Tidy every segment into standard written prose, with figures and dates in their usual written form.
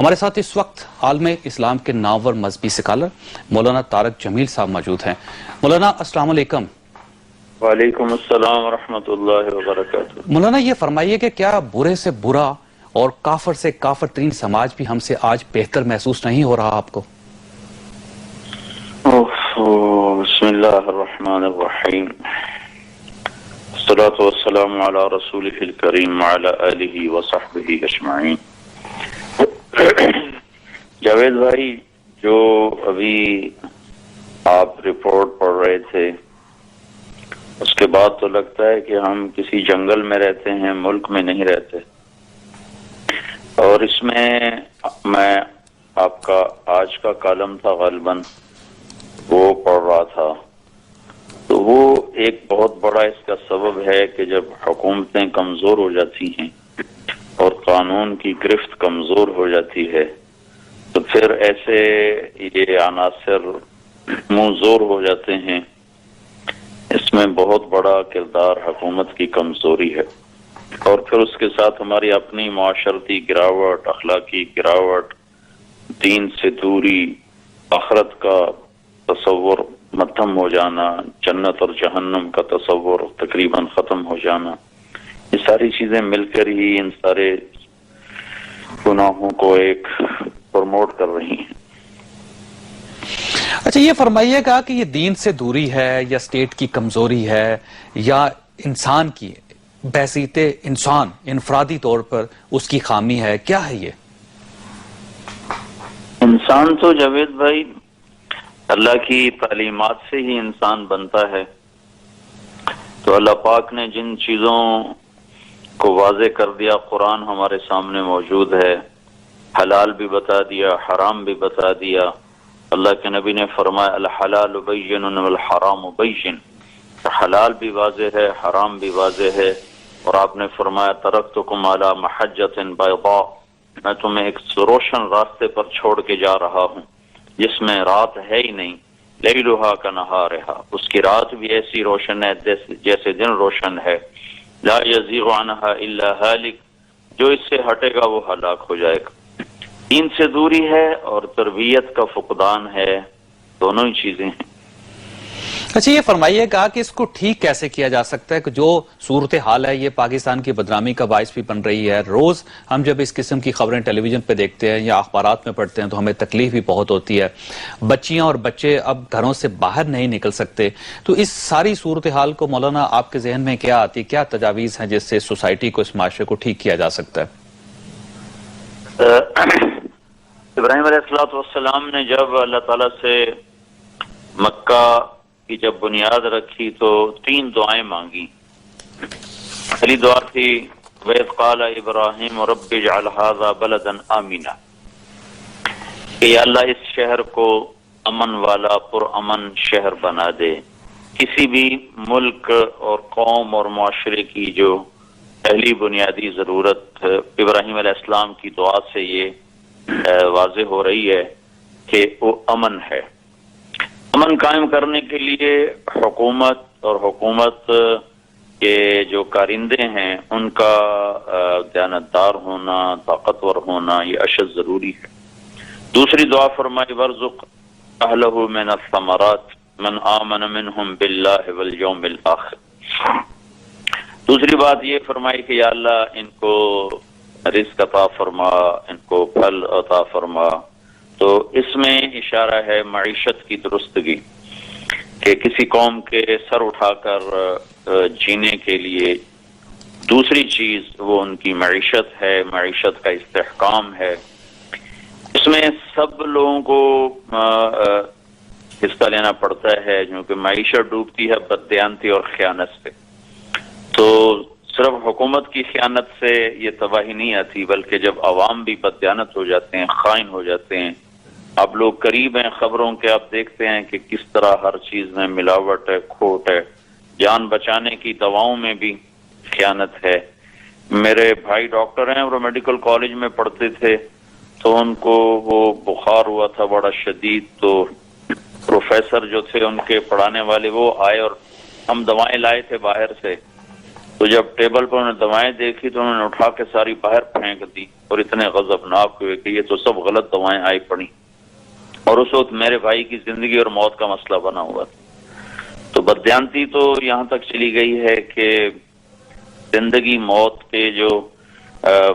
ہمارے ساتھ اس وقت عالم اسلام کے نامور مذہبی سکالر مولانا طارق جمیل صاحب موجود ہیں۔ مولانا السلام علیکم۔ وعلیکم السلام ورحمۃ اللہ وبرکاتہ۔ مولانا یہ فرمائیے کہ کیا برے سے برا اور کافر سے کافر ترین سماج بھی ہم سے آج بہتر محسوس نہیں ہو رہا آپ کو؟ بسم اللہ الرحمن الرحیم، الصلاۃ والسلام علی رسولہ الکریم وعلی آلہ وصحبہ اجمعین۔ جاوید بھائی، جو ابھی آپ رپورٹ پڑھ رہے تھے اس کے بعد تو لگتا ہے کہ ہم کسی جنگل میں رہتے ہیں، ملک میں نہیں رہتے۔ اور اس میں آپ کا آج کا کالم تھا غالباً، وہ پڑھ رہا تھا، تو وہ ایک بہت بڑا اس کا سبب ہے کہ جب حکومتیں کمزور ہو جاتی ہیں اور قانون کی گرفت کمزور ہو جاتی ہے تو پھر ایسے یہ عناصر منہ زور ہو جاتے ہیں۔ اس میں بہت بڑا کردار حکومت کی کمزوری ہے، اور پھر اس کے ساتھ ہماری اپنی معاشرتی گراوٹ، اخلاقی گراوٹ، دین سے دوری، آخرت کا تصور مدھم ہو جانا، جنت اور جہنم کا تصور تقریباً ختم ہو جانا، یہ ساری چیزیں مل کر ہی ان سارے گناہوں کو ایک پروموٹ کر رہی ہیں۔ اچھا، یہ فرمائیے گا کہ یہ دین سے دوری ہے یا اسٹیٹ کی کمزوری ہے یا انسان کی بحثیت انسان انفرادی طور پر اس کی خامی ہے، کیا ہے یہ؟ انسان تو جاوید بھائی اللہ کی تعلیمات سے ہی انسان بنتا ہے۔ تو اللہ پاک نے جن چیزوں کو واضح کر دیا، قرآن ہمارے سامنے موجود ہے، حلال بھی بتا دیا، حرام بھی بتا دیا۔ اللہ کے نبی نے فرمایا الحلال بین والحرام بین، حلال بھی واضح ہے، حرام بھی واضح ہے۔ اور آپ نے فرمایا ترکتکم علی محجۃ بیضاء، میں تمہیں ایک روشن راستے پر چھوڑ کے جا رہا ہوں جس میں رات ہے ہی نہیں، لیلھا کنہارھا، اس کی رات بھی ایسی روشن ہے جیسے دن روشن ہے، لا یزیغ عنہا الا ہالک، جو اس سے ہٹے گا وہ ہلاک ہو جائے گا۔ دین سے دوری ہے اور تربیت کا فقدان ہے، دونوں ہی چیزیں ہیں۔ اچھا، یہ فرمائیے گا کہ اس کو ٹھیک کیسے کیا جا سکتا ہے کہ جو صورتحال ہے یہ پاکستان کی بدنامی کا باعث بھی بن رہی ہے۔ روز ہم جب اس قسم کی خبریں ٹیلی ویژن پہ دیکھتے ہیں یا اخبارات میں پڑھتے ہیں تو ہمیں تکلیف بھی بہت ہوتی ہے۔ بچیاں اور بچے اب گھروں سے باہر نہیں نکل سکتے، تو اس ساری صورتحال کو مولانا آپ کے ذہن میں کیا آتی، کیا تجاویز ہیں جس سے سوسائٹی کو، اس معاشرے کو ٹھیک کیا جا سکتا ہے؟ ابراہیم علیہ السلام نے جب اللہ تعالیٰ سے مکہ کی جب بنیاد رکھی تو 3 دعائیں مانگی۔ پہلی دعا تھی وَإِذْ قَالَ إِبْرَاهِيمُ رَبِّ اجْعَلْ هَٰذَا بَلَدًا آمِنًا، کہ یا اللہ اس شہر کو امن والا پرامن شہر بنا دے۔ کسی بھی ملک اور قوم اور معاشرے کی جو پہلی بنیادی ضرورت ابراہیم علیہ السلام کی دعا سے یہ واضح ہو رہی ہے کہ وہ امن ہے۔ امن قائم کرنے کے لیے حکومت اور حکومت کے جو کارندے ہیں ان کا دیانتدار ہونا، طاقتور ہونا، یہ اشد ضروری ہے۔ دوسری دعا فرمائی وَارْزُقْ أَهْلَهُ مِنَ الثَّمَرَاتِ مَنْ آمَنَ مِنْهُمْ بِاللَّهِ وَالْيَوْمِ الْآخِرِ۔ دوسری بات یہ فرمائی کہ یا اللہ ان کو رزق عطا فرما، ان کو پھل عطا فرما۔ تو اس میں اشارہ ہے معیشت کی درستگی، کہ کسی قوم کے سر اٹھا کر جینے کے لیے دوسری چیز وہ ان کی معیشت ہے، معیشت کا استحکام ہے۔ اس میں سب لوگوں کو حصہ لینا پڑتا ہے، کیونکہ معیشت ڈوبتی ہے بددیانتی اور خیانت سے۔ تو صرف حکومت کی خیانت سے یہ تباہی نہیں آتی، بلکہ جب عوام بھی بددیانت ہو جاتے ہیں، خائن ہو جاتے ہیں۔ اب لوگ قریب ہیں خبروں کے، آپ دیکھتے ہیں کہ کس طرح ہر چیز میں ملاوٹ ہے، کھوٹ ہے، جان بچانے کی دواؤں میں بھی خیانت ہے۔ میرے بھائی ڈاکٹر ہیں، وہ میڈیکل کالج میں پڑھتے تھے، تو ان کو وہ بخار ہوا تھا بڑا شدید، تو پروفیسر جو تھے ان کے پڑھانے والے وہ آئے اور ہم دوائیں لائے تھے باہر سے، تو جب ٹیبل پر انہوں نے دوائیں دیکھی تو انہوں نے اٹھا کے ساری باہر پھینک دی اور اتنے غضبناک ہوئے کہ یہ تو سب غلط دوائیں آئی پڑی، اور اس وقت میرے بھائی کی زندگی اور موت کا مسئلہ بنا ہوا تھا۔ تو بددیانتی تو یہاں تک چلی گئی ہے کہ زندگی موت کے جو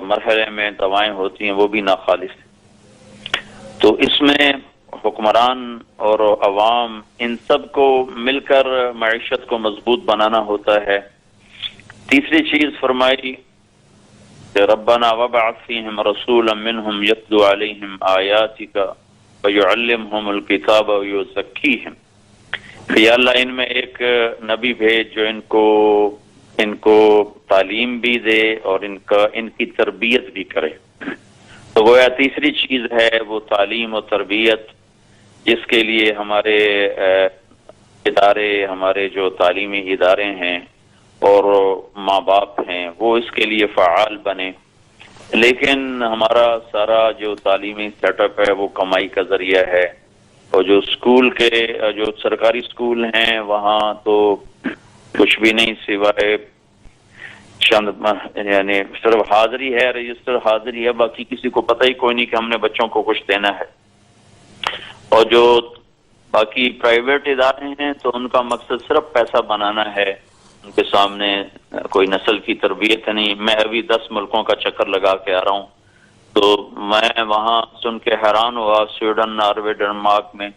مرحلے میں دوائیں ہوتی ہیں وہ بھی ناخالص ہیں۔ تو اس میں حکمران اور عوام ان سب کو مل کر معیشت کو مضبوط بنانا ہوتا ہے۔ تیسری چیز فرمائی کہ ربنا وابعث فیہم رسولا منہم یتلو علیہم آیاتک ویعلمہم الکتاب ویزکیہم، کہ یا اللہ ان میں ایک نبی بھیج جو ان کو تعلیم بھی دے اور ان کی تربیت بھی کرے۔ تو گویا تیسری چیز ہے وہ تعلیم و تربیت، جس کے لیے ہمارے ادارے، ہمارے جو تعلیمی ادارے ہیں اور ماں باپ ہیں وہ اس کے لیے فعال بنے۔ لیکن ہمارا سارا جو تعلیمی سیٹ اپ ہے وہ کمائی کا ذریعہ ہے، اور جو اسکول کے جو سرکاری اسکول ہیں وہاں تو کچھ بھی نہیں سوائے چند یعنی صرف حاضری ہے، رجسٹر حاضری ہے، باقی کسی کو پتہ ہی کوئی نہیں کہ ہم نے بچوں کو کچھ دینا ہے۔ اور جو باقی پرائیویٹ ادارے ہیں تو ان کا مقصد صرف پیسہ بنانا ہے، ان کے سامنے کوئی نسل کی تربیت نہیں۔ میں ابھی 10 ملکوں کا چکر لگا کے آ رہا ہوں، تو میں وہاں سن کے حیران ہوا، سویڈن، ناروے، ڈنمارک میں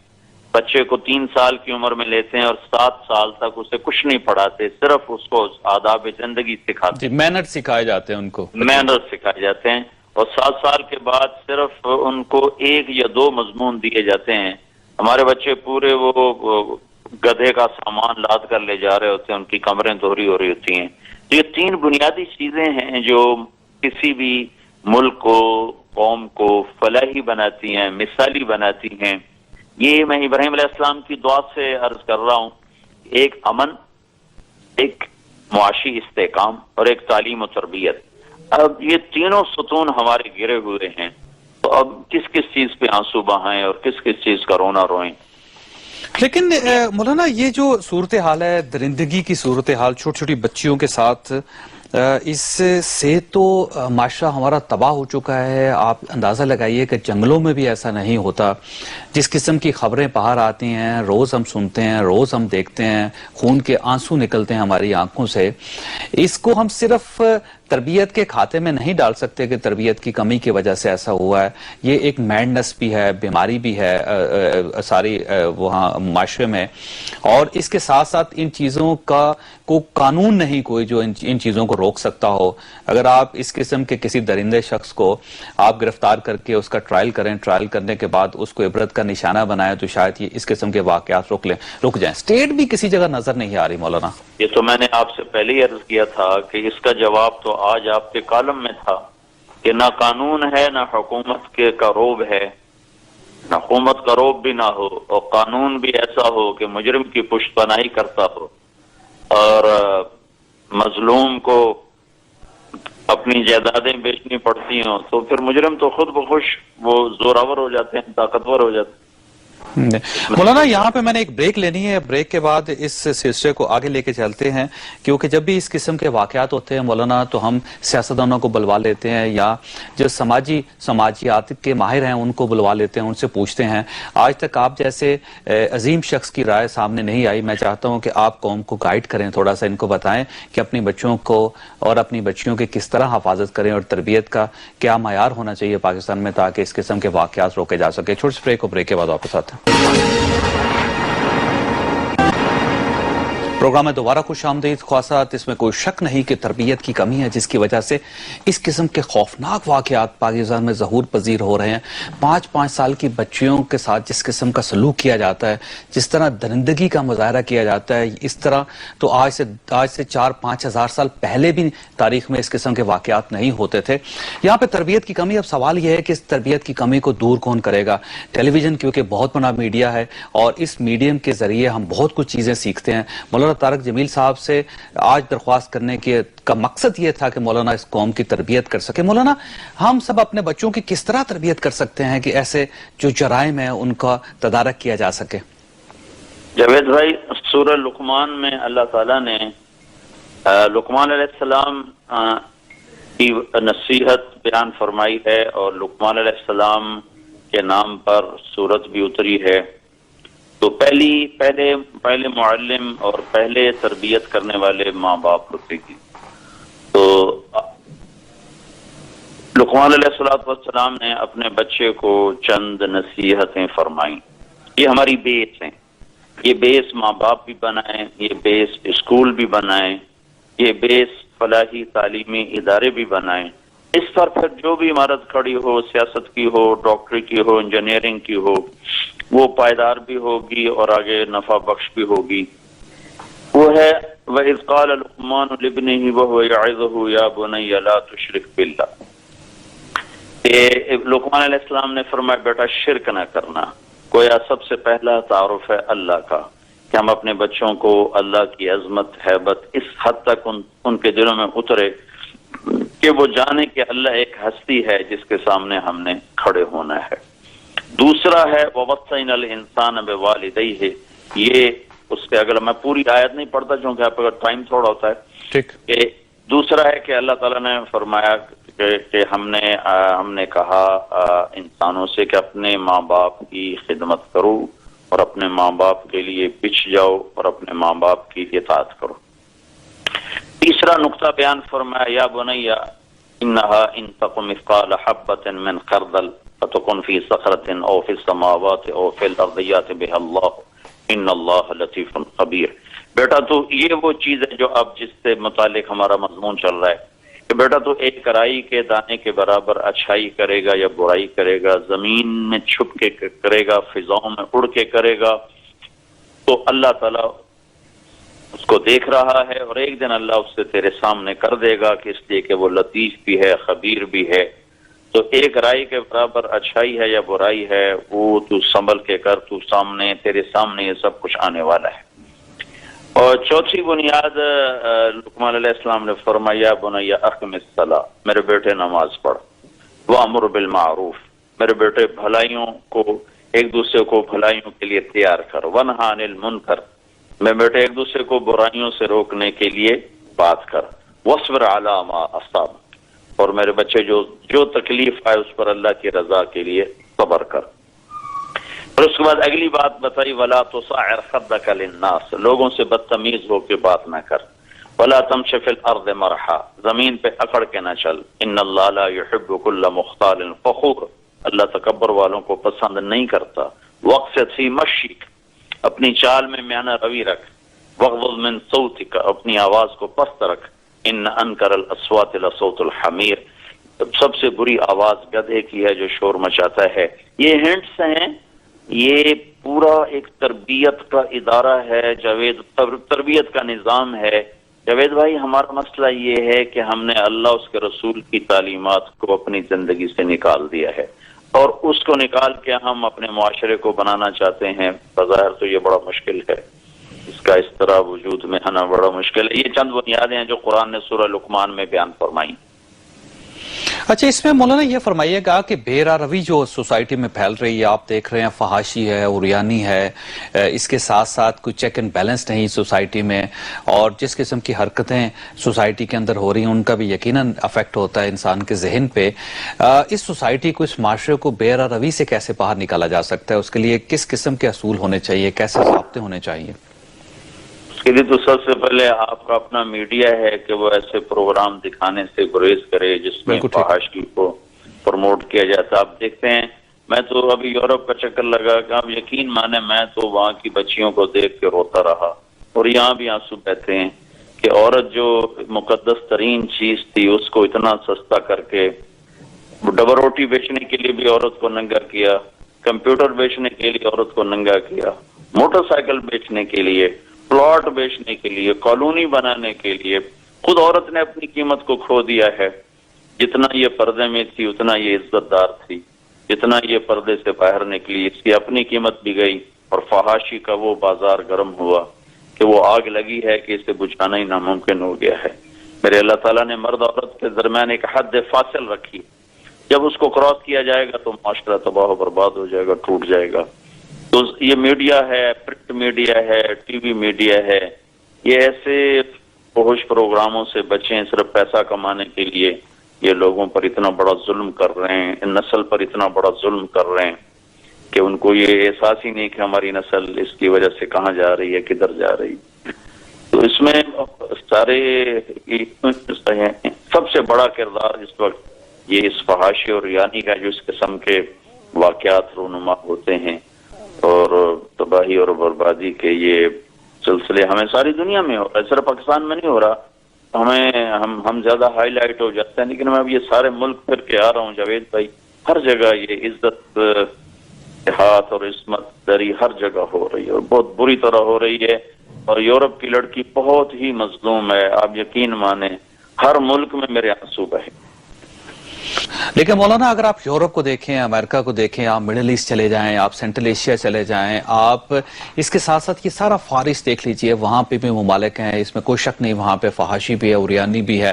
بچے کو 3 سال کی عمر میں لیتے ہیں اور 7 سال تک اسے کچھ نہیں پڑھاتے، صرف اس کو آداب زندگی سکھاتے ہیں، مینر سکھائے جاتے ہیں، ان کو مینر سکھائے جاتے ہیں، اور 7 سال کے بعد صرف ان کو 1 یا 2 مضمون دیے جاتے ہیں۔ ہمارے بچے پورے وہ گدھے کا سامان لاد کر لے جا رہے ہوتے ہیں، ان کی کمریں دوہری ہو رہی ہوتی ہیں۔ تو یہ 3 بنیادی چیزیں ہیں جو کسی بھی ملک کو، قوم کو فلاحی بناتی ہیں، مثالی بناتی ہیں۔ یہ میں ابراہیم علیہ السلام کی دعا سے عرض کر رہا ہوں، ایک امن، ایک معاشی استحکام اور ایک تعلیم و تربیت۔ اب یہ تینوں ستون ہمارے گرے ہوئے ہیں، تو اب کس کس چیز پہ آنسو بہائیں اور کس کس چیز کا رونا روئیں۔ لیکن مولانا یہ جو صورتحال ہے، درندگی کی صورتحال چھوٹی چھوٹی بچیوں کے ساتھ، اس سے تو معاشرہ ہمارا تباہ ہو چکا ہے۔ آپ اندازہ لگائیے کہ جنگلوں میں بھی ایسا نہیں ہوتا۔ جس قسم کی خبریں باہر آتی ہیں، روز ہم سنتے ہیں، روز ہم دیکھتے ہیں، خون کے آنسو نکلتے ہیں ہماری آنکھوں سے۔ اس کو ہم صرف تربیت کے کھاتے میں نہیں ڈال سکتے کہ تربیت کی کمی کی وجہ سے ایسا ہوا ہے۔ یہ ایک میڈنس بھی ہے، بیماری بھی ہے ساری وہاں معاشرے میں، اور اس کے ساتھ ساتھ ان چیزوں کا کو قانون نہیں کوئی جو ان چیزوں کو روک سکتا ہو۔ اگر آپ اس قسم کے کسی درندے شخص کو آپ گرفتار کر کے اس کا ٹرائل کریں، ٹرائل کرنے کے بعد اس کو عبرت کا نشانہ بنائیں، تو شاید یہ اس قسم کے واقعات رک جائیں۔ اسٹیٹ بھی کسی جگہ نظر نہیں آ رہی مولانا۔ یہ تو میں نے آپ سے پہلے ہی عرض کیا تھا کہ اس کا جواب تو آج آپ کے کالم میں تھا کہ نہ قانون ہے، نہ حکومت کا روب ہے، نہ حکومت کا روب بھی نہ ہو، اور قانون بھی ایسا ہو کہ مجرم کی پشت پناہی کرتا ہو، اور مظلوم کو اپنی جائیدادیں بیچنی پڑتی ہوں، تو پھر مجرم تو خود بخوش وہ زوراور ہو جاتے ہیں، طاقتور ہو جاتے ہیں۔ مولانا یہاں پہ میں نے ایک بریک لینی ہے، بریک کے بعد اس سلسلے کو آگے لے کے چلتے ہیں، کیونکہ جب بھی اس قسم کے واقعات ہوتے ہیں مولانا تو ہم سیاستدانوں کو بلوا لیتے ہیں، یا جو سماجیات کے ماہر ہیں ان کو بلوا لیتے ہیں، ان سے پوچھتے ہیں۔ آج تک آپ جیسے عظیم شخص کی رائے سامنے نہیں آئی۔ میں چاہتا ہوں کہ آپ قوم کو گائیڈ کریں، تھوڑا سا ان کو بتائیں کہ اپنی بچوں کو اور اپنی بچیوں کی کس طرح حفاظت کریں، اور تربیت کا کیا معیار ہونا چاہیے پاکستان میں تاکہ اس قسم کے واقعات روکے جا سکے۔ چھوٹی سی بریک، بریک کے بعد واپس آتے ہیں۔ پروگرام میں دوبارہ خوش آمدید خواصات۔ اس میں کوئی شک نہیں کہ تربیت کی کمی ہے جس کی وجہ سے اس قسم کے خوفناک واقعات پاکستان میں ظہور پذیر ہو رہے ہیں۔ 5 سال کی بچیوں کے ساتھ جس قسم کا سلوک کیا جاتا ہے، جس طرح درندگی کا مظاہرہ کیا جاتا ہے، اس طرح تو آج سے 4-5 ہزار سال پہلے بھی تاریخ میں اس قسم کے واقعات نہیں ہوتے تھے۔ یہاں پہ تربیت کی کمی، اب سوال یہ ہے کہ اس تربیت کی کمی کو دور کون کرے گا؟ ٹیلی ویژن کیونکہ بہت بڑا میڈیا ہے، اور اس میڈیم کے ذریعے ہم بہت کچھ چیزیں سیکھتے ہیں۔ مولانا طارق جمیل صاحب سے آج درخواست کرنے کا مقصد یہ تھا کہ مولانا اس قوم کی تربیت کر سکے۔ مولانا ہم سب اپنے بچوں کی کس طرح تربیت کر سکتے ہیں کہ ایسے جو جرائم ہیں ان کا تدارک کیا جا سکے؟ جاوید بھائی، سورہ لقمان میں اللہ تعالیٰ نے لقمان علیہ السلام کی نصیحت بیان فرمائی ہے اور لقمان علیہ السلام کے نام پر سورت بھی اتری ہے. تو پہلے معلم اور پہلے تربیت کرنے والے ماں باپ ہوتے ہیں. تو لقمان علیہ السلام نے اپنے بچے کو چند نصیحتیں فرمائیں. یہ ہماری بیس ہیں. یہ بیس ماں باپ بھی بنائیں، یہ بیس اسکول بھی بنائیں، یہ بیس فلاحی تعلیمی ادارے بھی بنائیں. اس پر پھر جو بھی عمارت کھڑی ہو، سیاست کی ہو، ڈاکٹری کی ہو، انجینئرنگ کی ہو، وہ پائیدار بھی ہوگی اور آگے نفع بخش بھی ہوگی. وہ ہے وَإِذْ قَالَ لُقْمَانُ لِابْنِهِ وَهُوَ يَعِظُهُ يَا بُنَيَّ لَا تُشْرِكْ بِاللَّهِ. لقمان علیہ السلام نے فرمایا بیٹا شرک نہ کرنا. گویا سب سے پہلا تعارف ہے اللہ کا کہ ہم اپنے بچوں کو اللہ کی عظمت ہیبت اس حد تک ان کے دلوں میں اترے کہ وہ جانے کہ اللہ ایک ہستی ہے جس کے سامنے ہم نے کھڑے ہونا ہے. دوسرا ہے وَوَصَّيْنَا الْإِنسَانَ بِوَالِدَيْهِ. یہ اس کے اگر میں پوری آیت نہیں پڑھتا چونکہ آپ کا ٹائم تھوڑا ہوتا ہے. ٹھیک. کہ دوسرا ہے کہ اللہ تعالیٰ نے فرمایا کہ ہم نے کہا انسانوں سے کہ اپنے ماں باپ کی خدمت کرو اور اپنے ماں باپ کے لیے پچھ جاؤ اور اپنے ماں باپ کی اطاعت کرو. تیسرا نقطہ بیان فرمایا یا بنیا انہا ان تق مثقال حبۃ من خردل فتکن فی صخرۃ او فی السماوات او فی الارض یأت بها اللہ ان اللہ لطیف خبیر. بیٹا تو یہ وہ چیز ہے جو اب جس سے متعلق ہمارا مضمون چل رہا ہے کہ بیٹا تو ایک رائی کے دانے کے برابر اچھائی کرے گا یا برائی کرے گا، زمین میں چھپ کے کرے گا، فضاؤں میں اڑ کے کرے گا، تو اللہ تعالیٰ اس کو دیکھ رہا ہے اور ایک دن اللہ اس سے تیرے سامنے کر دے گا کہ اس لیے کہ وہ لطیف بھی ہے خبیر بھی ہے. تو ایک رائی کے برابر اچھائی ہے یا برائی ہے وہ تو سنبھل کے کر، تو تیرے سامنے یہ سب کچھ آنے والا ہے. اور چوتھی بنیاد لقمان علیہ السلام نے فرمایا بنیا اقم الصلاۃ، میرے بیٹے نماز پڑھ، وامر بالمعروف، میرے بیٹے بھلائیوں کو ایک دوسرے کو بھلائیوں کے لیے تیار کر، ونہا عن المنکر، میں بیٹے ایک دوسرے کو برائیوں سے روکنے کے لیے بات کر، واصبر علی ما اصاب، اور میرے بچے جو تکلیف آئے اس پر اللہ کی رضا کے لیے صبر کر. اور اس کے بعد اگلی بات بتائی ولا تصعر خدک للناس، لوگوں سے بدتمیز ہو کے بات نہ کر، ولا تمشی فی الارض مرحا، زمین پہ اکڑ کے نہ چل، ان اللہ لا يحب كل مختال فخور، اللہ تکبر والوں کو پسند نہیں کرتا. واقصد فی مشیک، اپنی چال میں میانہ روی رکھ، واغضض من صوتک، اپنی آواز کو پست رکھ، ان انکر الاصوات لصوت الحمیر، سب سے بری آواز گدھے کی ہے جو شور مچاتا ہے. یہ ہنٹس ہیں، یہ پورا ایک تربیت کا ادارہ ہے جاوید، تربیت کا نظام ہے. جاوید بھائی ہمارا مسئلہ یہ ہے کہ ہم نے اللہ اس کے رسول کی تعلیمات کو اپنی زندگی سے نکال دیا ہے اور اس کو نکال کے ہم اپنے معاشرے کو بنانا چاہتے ہیں. بظاہر تو یہ بڑا مشکل ہے، اس کا اس طرح وجود میں آنا بڑا مشکل ہے. یہ چند بنیادیں ہیں جو قرآن نے سورہ لقمان میں بیان فرمائی. اچھا، اس میں مولانا یہ فرمائیے گا کہ بے روی جو سوسائٹی میں پھیل رہی ہے، آپ دیکھ رہے ہیں فحاشی ہے، عریانی ہے، اس کے ساتھ ساتھ کوئی چیک اینڈ بیلنس نہیں سوسائٹی میں، اور جس قسم کی حرکتیں سوسائٹی کے اندر ہو رہی ہیں ان کا بھی یقیناً افیکٹ ہوتا ہے انسان کے ذہن پہ. اس سوسائٹی کو، اس معاشرے کو بے روی سے کیسے باہر نکالا جا سکتا ہے؟ اس کے لیے کس قسم کے اصول ہونے چاہیے، کیسے ضابطے ہونے چاہیے؟ اس کے لیے تو سب سے پہلے آپ کا اپنا میڈیا ہے کہ وہ ایسے پروگرام دکھانے سے گریز کرے جس میں فحاشی کو پروموٹ کیا جاتا. آپ دیکھتے ہیں، میں تو ابھی یورپ کا چکر لگا کہ آپ یقین مانے میں تو وہاں کی بچیوں کو دیکھ کے روتا رہا اور یہاں بھی آنسو بہتے ہیں کہ عورت جو مقدس ترین چیز تھی اس کو اتنا سستا کر کے، ڈبل روٹی بیچنے کے لیے بھی عورت کو ننگا کیا، کمپیوٹر بیچنے کے لیے عورت کو ننگا کیا، موٹر سائیکل بیچنے کے لیے، پلاٹ بیچنے کے لیے، کالونی بنانے کے لیے خود عورت نے اپنی قیمت کو کھو دیا ہے. جتنا یہ پردے میں تھی اتنا یہ عزت دار تھی، جتنا یہ پردے سے باہر نکلی اس کی اپنی قیمت بھی گئی، اور فحاشی کا وہ بازار گرم ہوا کہ وہ آگ لگی ہے کہ اسے بجھانا ہی ناممکن ہو گیا ہے. میرے اللہ تعالیٰ نے مرد عورت کے درمیان ایک حد فاصل رکھی، جب اس کو کراس کیا جائے گا تو معاشرہ تباہ و برباد ہو جائے گا، ٹوٹ جائے گا. تو یہ میڈیا ہے، پرنٹ میڈیا ہے، ٹی وی میڈیا ہے، یہ ایسے فحش پروگراموں سے بچیں صرف پیسہ کمانے کے لیے. یہ لوگوں پر اتنا بڑا ظلم کر رہے ہیں, ان نسل پر اتنا بڑا ظلم کر رہے ہیں کہ ان کو یہ احساس ہی نہیں کہ ہماری نسل اس کی وجہ سے کہاں جا رہی ہے, کدھر جا رہی. تو اس میں سارے سب سے بڑا کردار اس وقت یہ اس فحاشی اور ریانی کا جو اس قسم کے واقعات رونما ہوتے ہیں اور تباہی اور بربادی کے یہ سلسلے ہمیں ساری دنیا میں ہو رہا ہے, صرف پاکستان میں نہیں ہو رہا. ہم زیادہ ہائی لائٹ ہو جاتے ہیں, لیکن میں اب یہ سارے ملک پھر کے آ رہا ہوں جاوید بھائی, ہر جگہ یہ عزت اتحاد اور عصمت دری ہر جگہ ہو رہی ہے اور بہت بری طرح ہو رہی ہے. اور یورپ کی لڑکی بہت ہی مظلوم ہے, آپ یقین مانیں ہر ملک میں میرے آنسو بہے. لیکن مولانا اگر آپ یورپ کو دیکھیں, امریکہ کو دیکھیں, آپ مڈل ایسٹ چلے جائیں, آپ سینٹرل ایشیا چلے جائیں, آپ اس کے ساتھ ساتھ یہ سارا فارس دیکھ لیجئے, وہاں پہ بھی ممالک ہیں, اس میں کوئی شک نہیں, وہاں پہ فحاشی بھی ہے, اوریانی بھی ہے,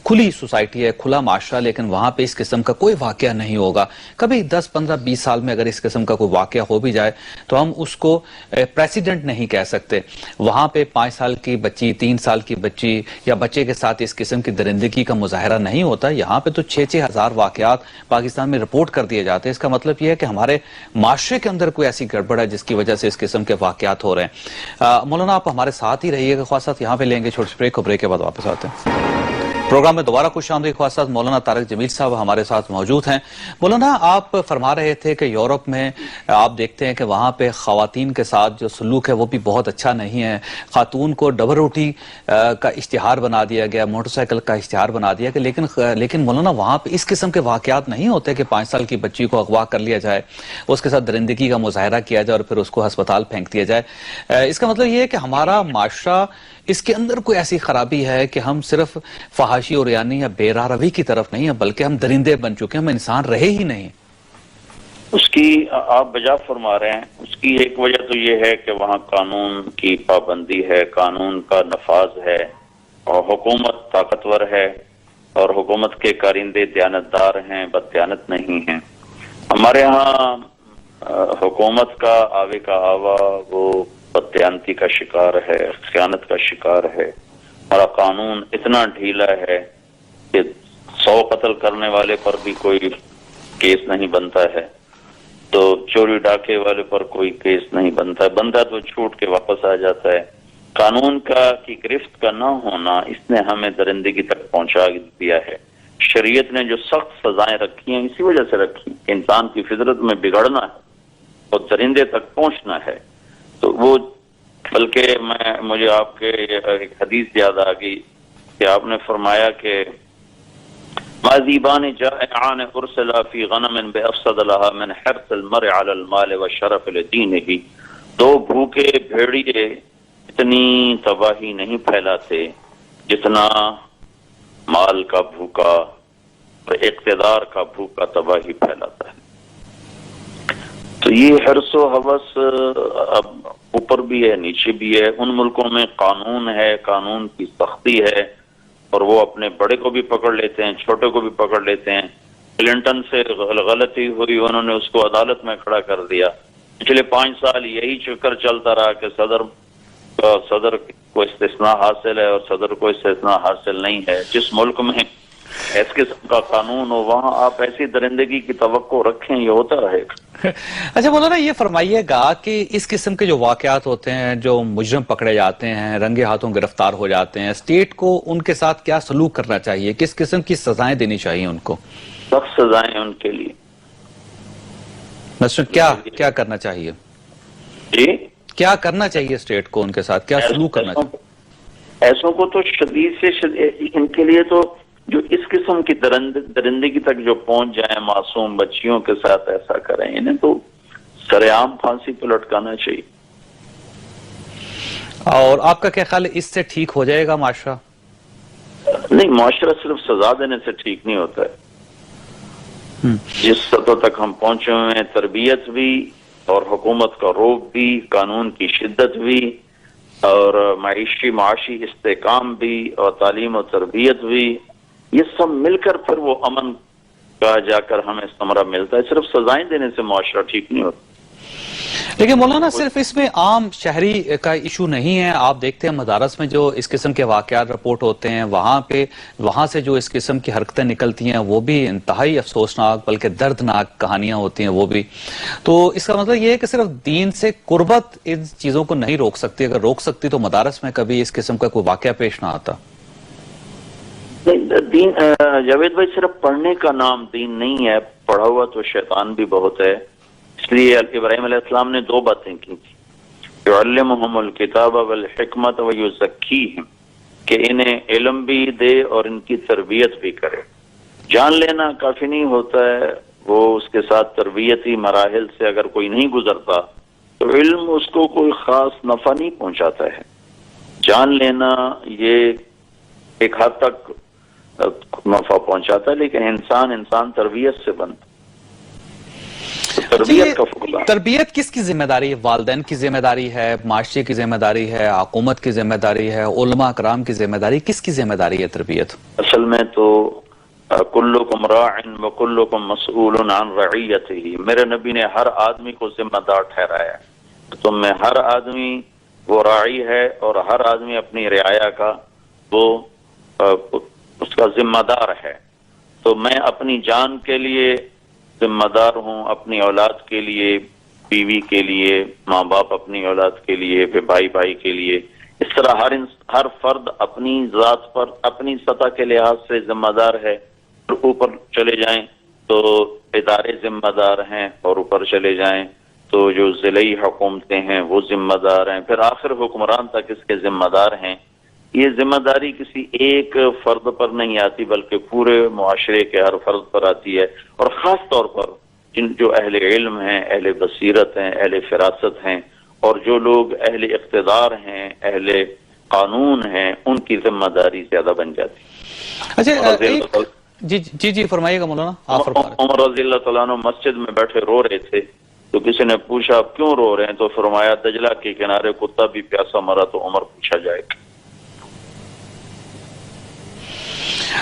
کھلی سوسائٹی ہے, کھلا معاشرہ, لیکن وہاں پہ اس قسم کا کوئی واقعہ نہیں ہوگا. کبھی 10, 15, 20 سال میں اگر اس قسم کا کوئی واقعہ ہو بھی جائے تو ہم اس کو پریسیڈنٹ نہیں کہہ سکتے. وہاں پہ 5 سال کی بچی, 3 سال کی بچی یا بچے کے ساتھ اس قسم کی درندگی کا مظاہرہ نہیں ہوتا. یہاں پہ تو 6-6 ہزار واقعات پاکستان میں رپورٹ کر دیے جاتے ہیں. اس کا مطلب یہ ہے کہ ہمارے معاشرے کے اندر کوئی ایسی گڑبڑ ہے جس کی وجہ سے اس قسم کے واقعات ہو رہے ہیں. مولانا آپ ہمارے ساتھ ہی رہیے گا, خواصات یہاں پہ لیں گے چھوٹے بریک, بریک کے بعد واپس آتے ہیں. پروگرام میں دوبارہ خوش آمدید خواصات. مولانا طارق جمیل صاحب ہمارے ساتھ موجود ہیں. مولانا آپ فرما رہے تھے کہ یورپ میں آپ دیکھتے ہیں کہ وہاں پہ خواتین کے ساتھ جو سلوک ہے وہ بھی بہت اچھا نہیں ہے. خاتون کو ڈبل روٹی کا اشتہار بنا دیا گیا, موٹر سائیکل کا اشتہار بنا دیا گیا, لیکن مولانا وہاں پہ اس قسم کے واقعات نہیں ہوتے کہ 5 سال کی بچی کو اغوا کر لیا جائے, اس کے ساتھ درندگی کا مظاہرہ کیا جائے اور پھر اس کو ہسپتال پھینک دیا جائے. اس کا مطلب یہ ہے کہ ہمارا معاشرہ, اس کے اندر کوئی ایسی خرابی ہے کہ ہم صرف فحاشی اور یعنی یا بے راہ روی کی طرف نہیں ہیں, بلکہ ہم درندے بن چکے ہیں, ہم انسان رہے ہی نہیں. اس کی آپ بجا فرما رہے ہیں. اس کی ایک وجہ تو یہ ہے کہ وہاں قانون کی پابندی ہے, قانون کا نفاذ ہے, اور حکومت طاقتور ہے, اور حکومت کے کارندے دیانتدار ہیں, بددیانت نہیں ہیں. ہمارے ہاں حکومت کا آوے کا آوا وہ بددیانتی کا شکار ہے, خیانت کا شکار ہے. ہمارا قانون اتنا ڈھیلا ہے کہ 100 قتل کرنے والے پر بھی کوئی کیس نہیں بنتا ہے, تو چوری ڈاکے والے پر کوئی کیس نہیں بنتا, بندہ تو چھوٹ کے واپس آ جاتا ہے. قانون کی گرفت کا نہ ہونا اس نے ہمیں درندگی تک پہنچا دیا ہے. شریعت نے جو سخت سزائیں رکھی ہیں اسی وجہ سے رکھی کہ انسان کی فطرت میں بگڑنا ہے اور درندے تک پہنچنا ہے. تو وہ بلکہ مجھے آپ کے ایک حدیث یاد آ گئی کہ آپ نے فرمایا کہ ماذیبان جائعان ارسلا فی غنم بافسد لها من حرص المرء علی المال والشرف لدینہ. 2 بھوکے بھیڑیے اتنی تباہی نہیں پھیلاتے جتنا مال کا بھوکا اور اقتدار کا بھوکا تباہی پھیلاتا ہے. تو یہ حرص و ہوس اب اوپر بھی ہے, نیچے بھی ہے. ان ملکوں میں قانون ہے, قانون کی سختی ہے, اور وہ اپنے بڑے کو بھی پکڑ لیتے ہیں, چھوٹے کو بھی پکڑ لیتے ہیں. کلنٹن سے غلطی ہوئی, انہوں نے اس کو عدالت میں کھڑا کر دیا. پچھلے 5 سال یہی چکر چلتا رہا کہ صدر کو استثناء حاصل ہے اور صدر کو استثناء حاصل نہیں ہے. جس ملک میں اس قسم کا قانون ہو وہاں آپ ایسی درندگی کی توقع رکھیں, یہ ہوتا رہے گا. اچھا مولانا یہ فرمائیے گا کہ اس قسم کے جو واقعات ہوتے ہیں, جو مجرم پکڑے جاتے ہیں, رنگے ہاتھوں گرفتار ہو جاتے ہیں, اسٹیٹ کو ان کے ساتھ کیا سلوک کرنا چاہیے, کس قسم کی سزائیں دینی چاہیے ان کو؟ سخت سزائیں ان کے لیے. مثلا کیا کرنا چاہیے؟ جی کیا کرنا چاہیے اسٹیٹ کو ان کے ساتھ, کیا سلوک کرنا چاہیے؟ ایسوں کو تو شدید سے شدید, ان کے لیے تو جو اس قسم کی درندگی تک جو پہنچ جائیں, معصوم بچیوں کے ساتھ ایسا کریں, انہیں تو سر عام پھانسی پہ لٹکانا چاہیے. اور آپ کا کیا خیال ہے, اس سے ٹھیک ہو جائے گا معاشرہ؟ نہیں, معاشرہ صرف سزا دینے سے ٹھیک نہیں ہوتا ہے. جس سطح تک ہم پہنچے ہوئے ہیں, تربیت بھی اور حکومت کا روب بھی, قانون کی شدت بھی, اور معاشی استحکام بھی, اور تعلیم و تربیت بھی, یہ سب مل کر پھر وہ امن کا جا کر ہمیں ثمرہ ملتا ہے. صرف سزائیں دینے سے معاشرہ ٹھیک نہیں ہوتا. لیکن مولانا صرف اس میں عام شہری کا ایشو نہیں ہے، آپ دیکھتے ہیں مدارس میں جو اس قسم کے واقعات رپورٹ ہوتے ہیں وہاں سے جو اس قسم کی حرکتیں نکلتی ہیں وہ بھی انتہائی افسوسناک بلکہ دردناک کہانیاں ہوتی ہیں وہ بھی. تو اس کا مطلب یہ ہے کہ صرف دین سے قربت ان چیزوں کو نہیں روک سکتی، اگر روک سکتی تو مدارس میں کبھی اس قسم کا کوئی واقعہ پیش نہ آتا. دین جاوید بھائی صرف پڑھنے کا نام دین نہیں ہے، پڑھا ہوا تو شیطان بھی بہت ہے. اس لیے ابراہیم علیہ السلام نے دو باتیں کی تھی، یعلمہم الکتاب والحکمت ویزکیہم، کہ انہیں علم بھی دے اور ان کی تربیت بھی کرے. جان لینا کافی نہیں ہوتا ہے، وہ اس کے ساتھ تربیتی مراحل سے اگر کوئی نہیں گزرتا تو علم اس کو کوئی خاص نفع نہیں پہنچاتا ہے. جان لینا یہ ایک حد تک نفع پہنچاتا ہے، لیکن انسان تربیت سے بنتا. تربیت کا فقدان. تربیت کس کی ذمہ داری ہے؟ والدین کی ذمہ داری ہے، معاشرے کی ذمہ داری ہے، حکومت کی ذمہ داری ہے، علماء کرام کی ذمہ داری، کس کی ذمہ داری ہے تربیت؟ اصل میں تو کلکم راع وکلکم مسئول عن رعیتہ، میرے نبی نے ہر آدمی کو ذمہ دار ٹھہرایا. تم میں ہر آدمی وہ راعی ہے اور ہر آدمی اپنی رعایا کا وہ اس کا ذمہ دار ہے. تو میں اپنی جان کے لیے ذمہ دار ہوں، اپنی اولاد کے لیے، بیوی کے لیے، ماں باپ اپنی اولاد کے لیے، پھر بھائی کے لیے. اس طرح ہر فرد اپنی ذات پر اپنی سطح کے لحاظ سے ذمہ دار ہے. اوپر چلے جائیں تو ادارے ذمہ دار ہیں، اور اوپر چلے جائیں تو جو ضلعی حکومتیں ہیں وہ ذمہ دار ہیں، پھر آخر حکمران تک اس کے ذمہ دار ہیں. یہ ذمہ داری کسی ایک فرد پر نہیں آتی بلکہ پورے معاشرے کے ہر فرد پر آتی ہے، اور خاص طور پر جو اہل علم ہیں، اہل بصیرت ہیں، اہل فراست ہیں، اور جو لوگ اہل اقتدار ہیں، اہل قانون ہیں، ان کی ذمہ داری زیادہ بن جاتی. اچھا جی فرمائیے گا مولانا. عمر رضی اللہ تعالیٰ عنہ مسجد میں بیٹھے رو رہے تھے، تو کسی نے پوچھا آپ کیوں رو رہے ہیں؟ تو فرمایا دجلہ کے کنارے کتا بھی پیاسا مرا تو عمر پوچھا جائے گا.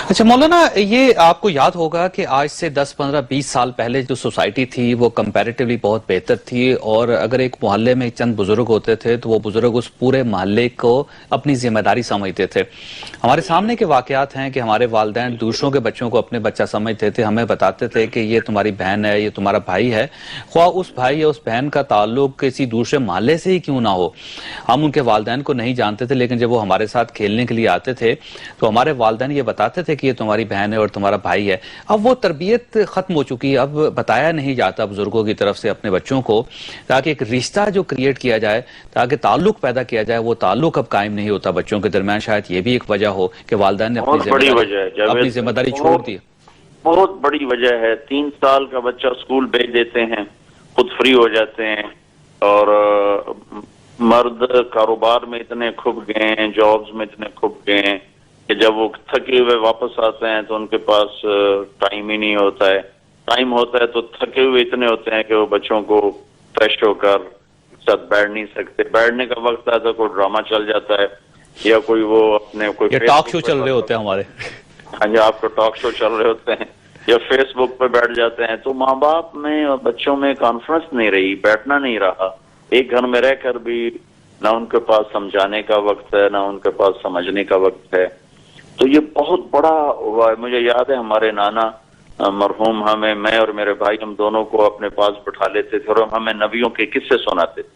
اچھا مولانا، یہ آپ کو یاد ہوگا کہ آج سے 10 15 20 سال پہلے جو سوسائٹی تھی وہ کمپیریٹیولی بہت بہتر تھی، اور اگر ایک محلے میں چند بزرگ ہوتے تھے تو وہ بزرگ اس پورے محلے کو اپنی ذمہ داری سمجھتے تھے. ہمارے سامنے کے واقعات ہیں کہ ہمارے والدین دوسروں کے بچوں کو اپنے بچہ سمجھتے تھے، ہمیں بتاتے تھے کہ یہ تمہاری بہن ہے، یہ تمہارا بھائی ہے، خواہ اس بھائی یا اس بہن کا تعلق کسی دوسرے محلے سے ہی کیوں نہ ہو. ہم ان کے والدین کو نہیں جانتے تھے، لیکن جب وہ ہمارے ساتھ کھیلنے کے لیے آتے تھے تو ہمارے والدین یہ بتاتے تھے کہ یہ تمہاری بہن ہے اور تمہارا بھائی ہے. اب وہ تربیت ختم ہو چکی ہے، اب بتایا نہیں جاتا بزرگوں کی طرف سے اپنے بچوں کو، تاکہ ایک رشتہ جو کریٹ کیا جائے، تاکہ تعلق پیدا کیا جائے، وہ تعلق اب قائم نہیں ہوتا بچوں کے درمیان. شاید یہ بھی ایک وجہ ہو کہ والدین نے اپنی ذمہ داری چھوڑ دی. بہت بڑی وجہ ہے. 3 سال کا بچہ اسکول بھیج دیتے ہیں، خود فری ہو جاتے ہیں، اور مرد کاروبار میں اتنے کھپ گئے ہیں، جابز میں اتنے کھپ گئے ہیں کہ جب وہ تھکے ہوئے واپس آتے ہیں تو ان کے پاس ٹائم ہی نہیں ہوتا ہے. ٹائم ہوتا ہے تو تھکے ہوئے اتنے ہوتے ہیں کہ وہ بچوں کو فریش ہو کر ساتھ بیٹھ نہیں سکتے. بیٹھنے کا وقت آتا ہے کوئی ڈرامہ چل جاتا ہے، یا کوئی وہ اپنے کوئی ٹاک شو چل رہے ہوتے ہیں ہمارے. ہاں جی، آپ کو ٹاک شو چل رہے ہوتے ہیں، یا فیس بک پہ بیٹھ جاتے ہیں. تو ماں باپ میں اور بچوں میں کانفرنس نہیں رہی، بیٹھنا نہیں رہا. ایک گھر میں رہ کر بھی نہ ان کے پاس سمجھانے کا وقت ہے، نہ ان کے پاس سمجھنے کا وقت ہے. تو یہ بہت بڑا ہوا ہے. مجھے یاد ہے ہمارے نانا مرحوم میں اور میرے بھائی، ہم دونوں کو اپنے پاس بٹھا لیتے تھے اور ہمیں نبیوں کے قصے سناتے تھے.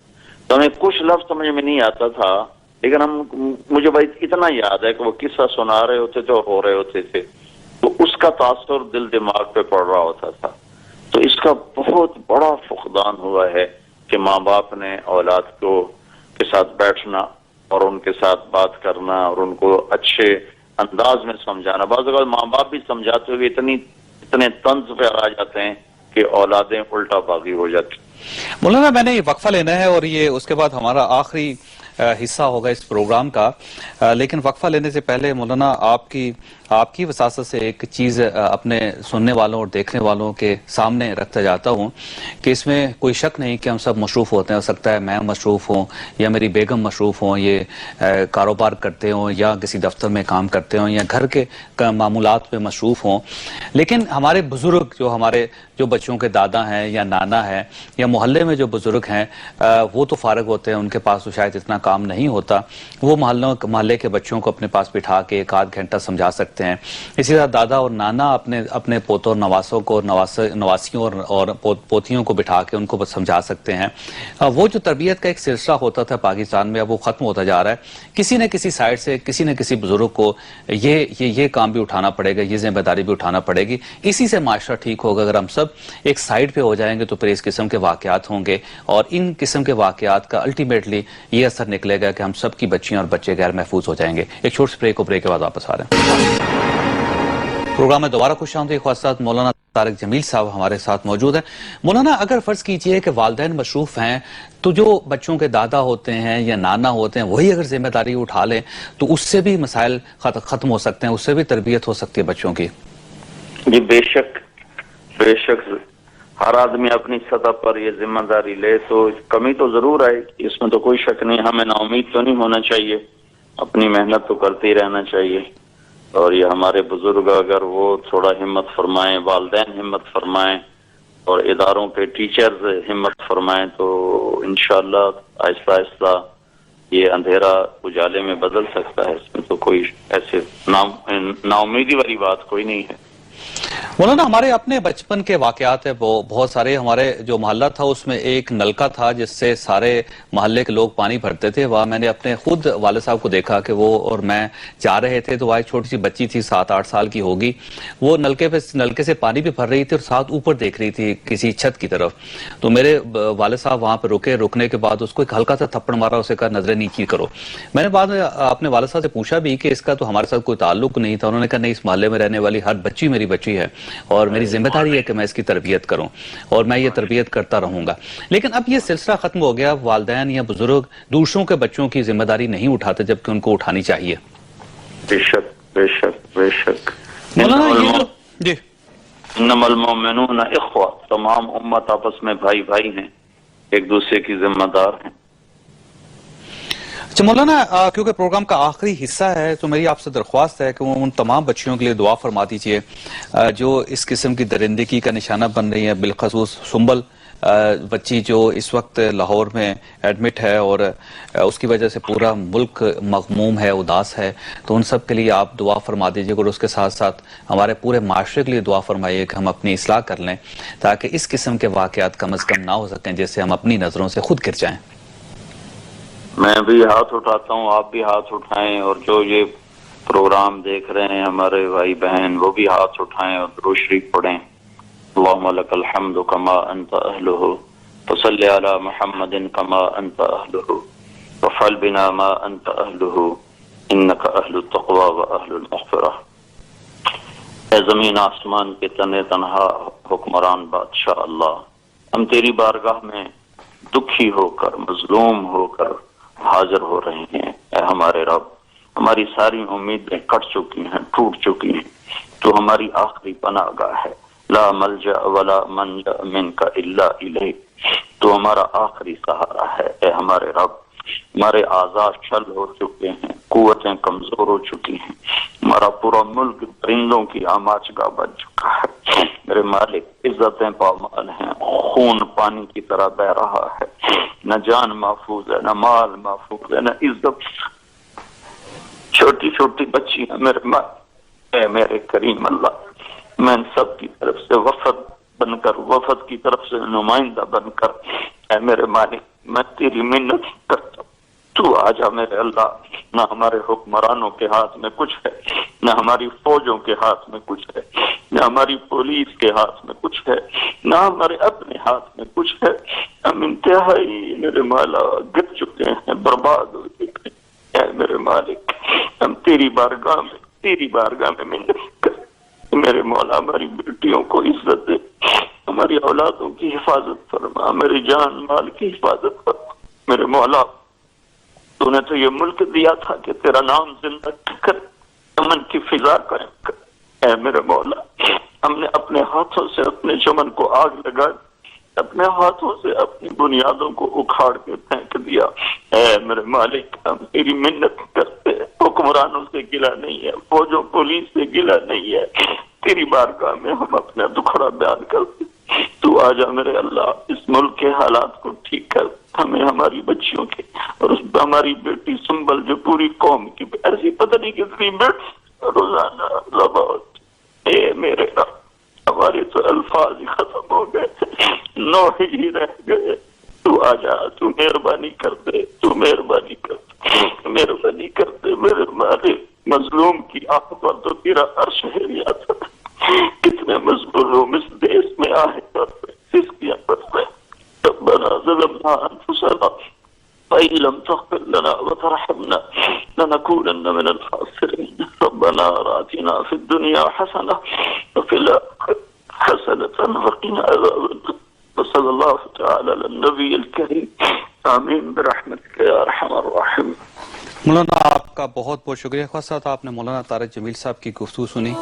تو ہمیں کچھ لفظ سمجھ میں نہیں آتا تھا، لیکن مجھے بھائی اتنا یاد ہے کہ وہ قصہ سنا رہے ہوتے تھے اور رو رہے ہوتے تھے، تو اس کا تاثر دل دماغ پہ پڑ رہا ہوتا تھا. تو اس کا بہت بڑا فقدان ہوا ہے کہ ماں باپ نے اولاد کے ساتھ بیٹھنا اور ان کے ساتھ بات کرنا اور ان کو اچھے انداز میں سمجھانا. بعض اوقات ماں باپ بھی سمجھاتے ہوئے اتنے طنز پہ آ جاتے ہیں کہ اولادیں الٹا باغی ہو جاتی. مولانا میں نے یہ وقفہ لینا ہے، اور یہ اس کے بعد ہمارا آخری حصہ ہوگا اس پروگرام کا، لیکن وقفہ لینے سے پہلے مولانا آپ کی وساطت سے ایک چیز اپنے سننے والوں اور دیکھنے والوں کے سامنے رکھتا جاتا ہوں کہ اس میں کوئی شک نہیں کہ ہم سب مصروف ہوتے ہیں. ہو سکتا ہے میں مصروف ہوں یا میری بیگم مصروف ہوں، یہ کاروبار کرتے ہوں یا کسی دفتر میں کام کرتے ہوں یا گھر کے معمولات پہ مصروف ہوں، لیکن ہمارے بزرگ جو بچوں کے دادا ہیں یا نانا ہے یا محلے میں جو بزرگ ہیں وہ تو فارغ ہوتے ہیں، ان کے پاس تو شاید اتنا کام نہیں ہوتا. وہ محلے کے بچوں کو اپنے پاس بٹھا کے ایک آدھ گھنٹہ سمجھا سکتے ہیں. اسی طرح دادا اور نانا اپنے پوتوں اور نواسوں کو، نواسیوں اور پوتیوں کو بٹھا کے ان کو سمجھا سکتے ہیں. وہ جو تربیت کا ایک سلسلہ ہوتا تھا پاکستان میں، اب وہ ختم ہوتا جا رہا ہے. کسی نہ کسی سائڈ سے کسی نہ کسی بزرگ کو یہ کام بھی اٹھانا پڑے گا، یہ ذمہ داری بھی اٹھانا پڑے گی. اسی سے معاشرہ ٹھیک ہوگا. اگر ہم سب ایک سائڈ پہ ہو جائیں گے تو پھر اس قسم کے واقعات ہوں گے، اور ان قسم کے واقعات کا الٹیمیٹلی یہ اثر نکلے گا کہ ہم سب کی بچیاں اور بچے غیر محفوظ ہو جائیں گے. ایک چھوٹی سی بریک کے بعد واپس آ رہے ہیں. پروگرام میں دوبارہ خوش آمدید. خواستہ مولانا طارق جمیل صاحب ہمارے ساتھ موجود ہیں. مولانا، اگر فرض کیجئے کہ والدین مصروف ہیں تو جو بچوں کے دادا ہوتے ہیں یا نانا ہوتے ہیں وہی اگر ذمہ داری اٹھا لیں تو اس سے بھی مسائل ختم ہو سکتے ہیں، اس سے بھی تربیت ہو سکتی ہے بچوں کی. جی بے شک ہر آدمی اپنی سطح پر یہ ذمہ داری لے تو کمی تو ضرور آئے، اس میں تو کوئی شک نہیں. ہمیں نا امید تو نہیں ہونا چاہیے، اپنی محنت تو کرتے ہی رہنا چاہیے. اور یہ ہمارے بزرگ اگر وہ تھوڑا ہمت فرمائیں، والدین ہمت فرمائیں اور اداروں کے ٹیچرز ہمت فرمائیں تو انشاءاللہ آہستہ آہستہ یہ اندھیرا اجالے میں بدل سکتا ہے. اس میں تو کوئی ایسے نا امیدی والی بات کوئی نہیں ہے. مولانا، ہمارے اپنے بچپن کے واقعات ہیں بہت سارے. ہمارے جو محلہ تھا اس میں ایک نلکا تھا جس سے سارے محلے کے لوگ پانی بھرتے تھے. وہاں میں نے اپنے خود والد صاحب کو دیکھا کہ وہ اور میں جا رہے تھے تو وہاں ایک چھوٹی سی بچی تھی، 7-8 سال کی ہوگی. وہ نلکے سے پانی بھی بھر رہی تھی اور ساتھ اوپر دیکھ رہی تھی کسی چھت کی طرف. تو میرے والد صاحب وہاں پہ رکنے کے بعد اس کو ایک ہلکا سا تھپڑ مارا، اسے کہا نظریں نیچی کرو. میں نے بعد میں اپنے والد صاحب سے پوچھا بھی کہ اس کا تو ہمارے ساتھ کوئی تعلق نہیں تھا. انہوں نے کہا نہیں، اس محلے میں رہنے والی ہر بچی میری بچی ہے اور میری ذمہ داری ہے کہ میں اس کی تربیت کروں اور میں یہ تربیت کرتا رہوں گا. لیکن اب یہ سلسلہ ختم ہو گیا. والدین یا بزرگ دوسروں کے بچوں کی ذمہ داری نہیں اٹھاتے جبکہ ان کو اٹھانی چاہیے. بے شک مولانا جی، انما المؤمنون اخوہ، تمام امت آپس میں بھائی ہیں، ایک دوسرے کی ذمہ دار ہیں. اچھا مولانا، کیونکہ پروگرام کا آخری حصہ ہے تو میری آپ سے درخواست ہے کہ وہ ان تمام بچیوں کے لیے دعا فرما دیجئے جو اس قسم کی درندگی کا نشانہ بن رہی ہیں، بالخصوص سنبل بچی جو اس وقت لاہور میں ایڈمٹ ہے اور اس کی وجہ سے پورا ملک مغموم ہے، اداس ہے. تو ان سب کے لیے آپ دعا فرما دیجئے اور اس کے ساتھ ساتھ ہمارے پورے معاشرے کے لیے دعا فرمائیے کہ ہم اپنی اصلاح کر لیں تاکہ اس قسم کے واقعات کم از کم نہ ہو سکیں جس سے ہم اپنی نظروں سے خود گر جائیں. میں بھی ہاتھ اٹھاتا ہوں، آپ بھی ہاتھ اٹھائیں، اور جو یہ پروگرام دیکھ رہے ہیں ہمارے بھائی بہن وہ بھی ہاتھ اٹھائیں اور درود شریف پڑھیں. اللهم لك الحمد كما انت اهله وصل على محمد كما انت اهله وفعل بنا ما انت اهله انك اهل التقوى واهل المغفرة. اے زمین آسمان کے تنے تنہا حکمران بادشاہ اللہ، ہم تیری بارگاہ میں دکھی ہو کر، مظلوم ہو کر حاضر ہو رہے ہیں. اے ہمارے رب، ہماری ساری امیدیں کٹ چکی ہیں، ٹوٹ چکی ہیں. تو ہماری آخری پناہ گاہ ہے. لا ملجا ولا منجا منک الا الیک، تو ہمارا آخری سہارا ہے. اے ہمارے رب، ہمارے اعضاء چھل ہو چکے ہیں، قوتیں کمزور ہو چکی ہیں، ہمارا پورا ملک پرندوں کی آماج گاہ بن چکا ہے. میرے مالک، عزتیں پامال ہیں، خون پانی کی طرح بہ رہا ہے. نہ جان محفوظ ہے، نہ مال محفوظ ہے، نہ عزت. چھوٹی چھوٹی بچی ہیں میرے مالک. اے میرے کریم اللہ، میں ان سب کی طرف سے وفد کی طرف سے نمائندہ بن کر، اے میرے مالک میں تیری منت کرتا ہوں، تو آجا میرے اللہ. نہ ہمارے حکمرانوں کے ہاتھ میں کچھ ہے، نہ ہماری فوجوں کے ہاتھ میں کچھ ہے، نہ ہماری پولیس کے ہاتھ میں کچھ ہے، نہ ہمارے اپنے ہاتھ میں کچھ ہے. ہم انتہائی میرے مولا گر چکے ہیں، برباد ہو چکے ہیں. اے میرے مالک، ہم تیری بارگاہ میں منت کر، میرے مولا ہماری بیٹیوں کو عزت دے، ہماری اولادوں کی حفاظت فرما، میری جان مال کی حفاظت فرما. میرے مولا تو نے تو یہ ملک دیا تھا کہ تیرا نام زندہ کر امن کی فضا قائم کر۔ اے میرے مولا، ہم نے اپنے ہاتھوں سے اپنے چمن کو آگ لگا، اپنے ہاتھوں سے اپنی بنیادوں کو اکھاڑ کے پھینک دیا۔ اے میرے مالک، ہم تیری منت کرتے ہیں، حکمرانوں سے گلہ نہیں ہے، فوجوں پولیس سے گلہ نہیں ہے، تیری بارگاہ میں ہم اپنا دکھڑا بیان کرتے ہیں۔ تو آجا میرے اللہ، اس ملک کے حالات کو ٹھیک کر، ہمیں ہماری بچیوں کے اور اس ہماری بیٹی سنبل جو پوری قوم کی ایسی پتہ نہیں کتنی بیٹ روزانہ لباؤ۔ اے میرے رب، ہمارے تو الفاظ ہی ختم ہو گئے، نو ہی رہ گئے۔ تو آجا، تو مہربانی کر دے، تو مہربانی کر دے، مہربانی کر دے میرے مالک۔ مظلوم کی آنکھ پر تو تیرا عرش ہلیا تھا، کتنے مظلوم اس دیش میں آئے پر سسکیاں پر رہے۔ ربنا ظلمنا انفسنا وإن لم تغفر لنا وترحمنا لنكونن من الخاسرين ربنا آتنا في الدنيا حسنة وفي الآخرة حسنة وقنا عذاب النار وصلى الله تعالى على النبي الكريم آمين برحمتك يا أرحم الراحمين۔ مولانا آپ کا بہت بہت شکریہ۔ خواہ صاحب، آپ نے مولانا طارق جمیل صاحب کی گفتگو سنی۔